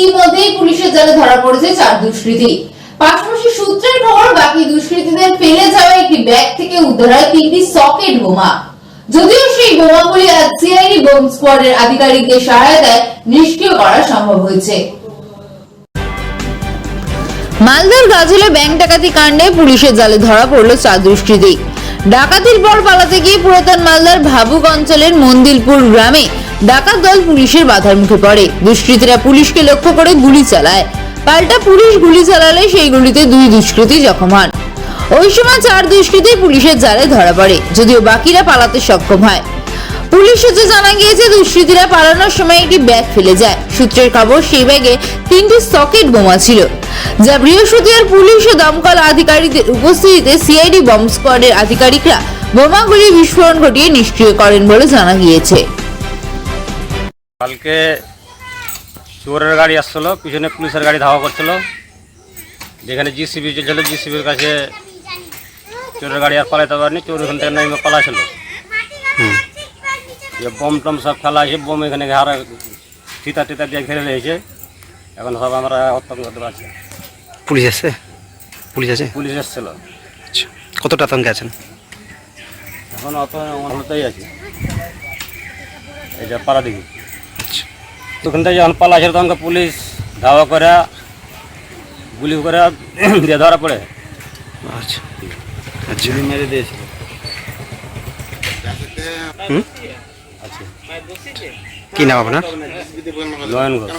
ইতিমধ্যেই পুলিশের জালে ধরা পড়েছে 4 দুষ্কৃতী। পাশাপাশি সূত্রের খবর বাকি দুষ্কৃতীদের ফেলে যাওয়া একটি ব্যাগ থেকে উদ্ধার হয় 3টি সকেট বোমা। যদিও সেই বোমাগুলি আজ সিআইডি বোম স্কোয়াডের আধিকারিকদের সহায়তায় নিষ্ক্রিয় করা সম্ভব হয়েছে। মালদার গাজলে ব্যাংক ডাকাতি কাণ্ডে পুলিশের জালে ধরা পড়ল 4 দুষ্কৃতী। ডাকাতির পর পালাতে গিয়ে পুরাতন মালদার ভাবুক অঞ্চলের মন্দিলপুর গ্রামে ডাকাত দল পুলিশের বাধার মুখে পড়ে। দুষ্কৃতীরা পুলিশকে লক্ষ্য করে গুলি চালায়, পাল্টা পুলিশ গুলি চালালে সেই গুলিতে 2 দুষ্কৃতী জখম হন। ওই সময় 4 দুষ্কৃতী পুলিশের জালে ধরা পড়ে, যদিও বাকিরা পালাতে সক্ষম হয়। পুলিশ সূত্রে জানা গিয়েছে দুষ্কৃতীরা পালানোর সময় একটি ব্যাগ ফেলে যায়। সূত্রের খবর সেই ব্যাগে 3টি সকেট বোমা ছিল, যা বৃহস্পতিবার পুলিশ ও দমকল আধিকারিকদের উপস্থিতিতে সিআইডি বম স্কোয়াডের আধিকারিকরা বোমাগুলি বিস্ফোরণ ঘটিয়ে নিষ্ক্রিয় করেন বলে জানা গিয়েছে। কালকে চোরের গাড়ি আসছিল, পিছনে পুলিশের গাড়ি ধাওয়া করছিল, যেখানে জিসিবি চলছিল। জিসিবির কাছে চোরের গাড়ি আর পালাতে পারেনি, চোর ওখান থেকে নেমে পালাছিল। যে বম টম সব ফেলা আছে, বম এখানে হারা ফিতা টিতা দিয়ে ঘিরে রয়েছে। এখন সব আমরা আতঙ্ক করতে পারছি। পুলিশ আসছে? পুলিশ আছে? পুলিশ এসেছিল। আচ্ছা, কতটা আতঙ্কে আছেন? এখন অত হতেই আছে, এই যে পাড়া দিকে। আচ্ছা, ওখান থেকে যখন পালা ছিল তখন পুলিশ ধাওয়া করে গুলি করে দিয়ে ধরা পড়ে। আচ্ছা আচ্ছা, মেরে দিয়েছিল। আচ্ছা, কি নাম আপনার? নয়ন ঘোষ।